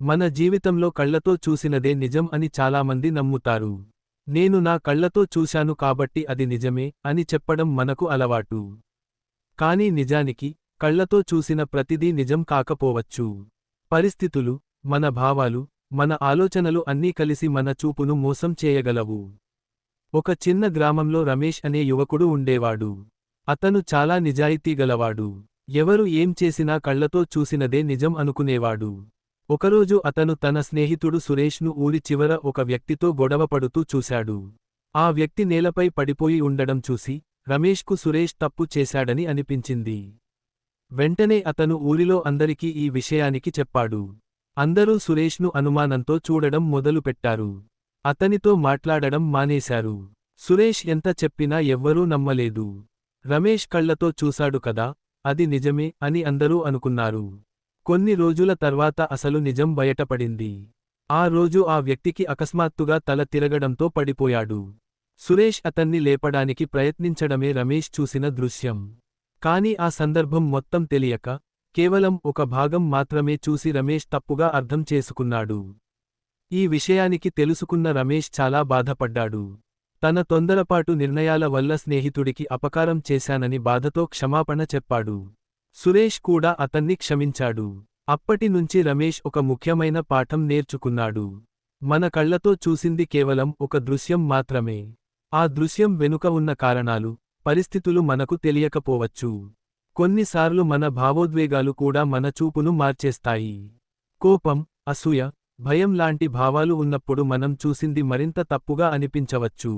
మన జీవితంలో కళ్లతో చూసినదే నిజం అని చాలామంది నమ్ముతారు. నేను నా కళ్లతో చూశాను కాబట్టి అది నిజమే అని చెప్పడం మనకు అలవాటు. కానీ నిజానికి, కళ్లతో చూసిన ప్రతిదీ నిజం కాకపోవచ్చు. పరిస్థితులు, మన భావాలు, మన ఆలోచనలు అన్నీ కలిసి మన చూపును మోసం చేయగలవు. ఒక చిన్న గ్రామంలో రమేష్ అనే యువకుడు ఉండేవాడు. అతను చాలా నిజాయితీగలవాడు. ఎవరు ఏం చేసినా కళ్లతో చూసినదే నిజం అనుకునేవాడు. ఒకరోజు అతను తన స్నేహితుడు సురేష్ను ఊరి చివర ఒక వ్యక్తితో గొడవపడుతూ చూశాడు. ఆ వ్యక్తి నేలపై పడిపోయి ఉండడం చూసి, రమేష్కు సురేష్ తప్పు చేశాడని అనిపించింది. వెంటనే అతను ఊరిలో అందరికీ ఈ విషయానికి చెప్పాడు. అందరూ సురేష్ను అనుమానంతో చూడడం మొదలుపెట్టారు. అతనితో మాట్లాడడం మానేశారు. సురేష్ ఎంత చెప్పినా ఎవ్వరూ నమ్మలేదు. రమేష్ కళ్లతో చూశాడు కదా, అది నిజమే అని అందరూ అనుకున్నారు. కొన్ని రోజుల తర్వాత అసలు నిజం బయటపడింది. ఆ రోజు ఆ వ్యక్తికి అకస్మాత్తుగా తల తిరగడంతో పడిపోయాడు. సురేష్ అతన్ని లేపడానికి ప్రయత్నించడమే రమేష్ చూసిన దృశ్యం. కాని ఆ సందర్భం మొత్తం తెలియక, కేవలం ఒక భాగం మాత్రమే చూసి రమేష్ తప్పుగా అర్థం చేసుకున్నాడు. ఈ విషయానికి తెలుసుకున్న రమేష్ చాలా బాధపడ్డాడు. తన తొందరపాటు నిర్ణయాల వల్ల స్నేహితుడికి అపకారం చేశానని బాధతో క్షమాపణ చెప్పాడు. సురేష్ కూడా అతన్ని క్షమించాడు. అప్పటినుంచి రమేష్ ఒక ముఖ్యమైన పాఠం నేర్చుకున్నాడు. మన కళ్లతో చూసింది కేవలం ఒక దృశ్యం మాత్రమే. ఆ దృశ్యం వెనుక ఉన్న కారణాలు, పరిస్థితులు మనకు తెలియకపోవచ్చు. కొన్నిసార్లు మన భావోద్వేగాలు కూడా మన చూపును మార్చేస్తాయి. కోపం, అసూయ, భయం లాంటి భావాలు ఉన్నప్పుడు మనం చూసింది మరింత తప్పుగా అనిపించవచ్చు.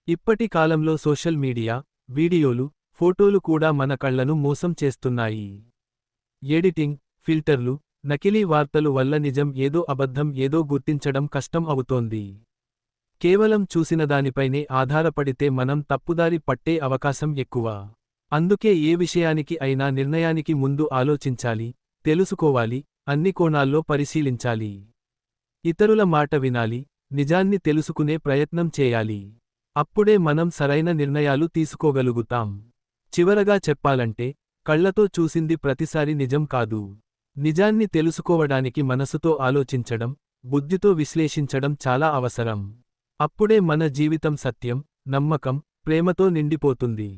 ఇప్పటి కాలంలో సోషల్ మీడియా, వీడియోలు, ఫోటోలు కూడా మన కళ్లను మోసం చేస్తున్నాయి. ఎడిటింగ్, ఫిల్టర్లు, నకిలీ వార్తలు వల్ల నిజం ఏదో అబద్ధం ఏదో గుర్తించడం కష్టం అవుతోంది. కేవలం చూసినదానిపైనే ఆధారపడితే మనం తప్పుదారి పట్టే అవకాశం ఎక్కువ. అందుకే ఏ విషయానికి అయినా నిర్ణయానికి ముందు ఆలోచించాలి, తెలుసుకోవాలి, అన్ని కోణాల్లో పరిశీలించాలి. ఇతరుల మాట వినాలి, నిజాన్ని తెలుసుకునే ప్రయత్నం చేయాలి. అప్పుడే మనం సరైన నిర్ణయాలు తీసుకోగలుగుతాం. చివరగా చెప్పాలంటే, కళ్లతో చూసింది ప్రతిసారి నిజం కాదు. నిజాన్ని తెలుసుకోవడానికి మనసుతో ఆలోచించడం, బుద్ధితో విశ్లేషించడం చాలా అవసరం. అప్పుడే మన జీవితం సత్యం, నమ్మకం, ప్రేమతో నిండిపోతుంది.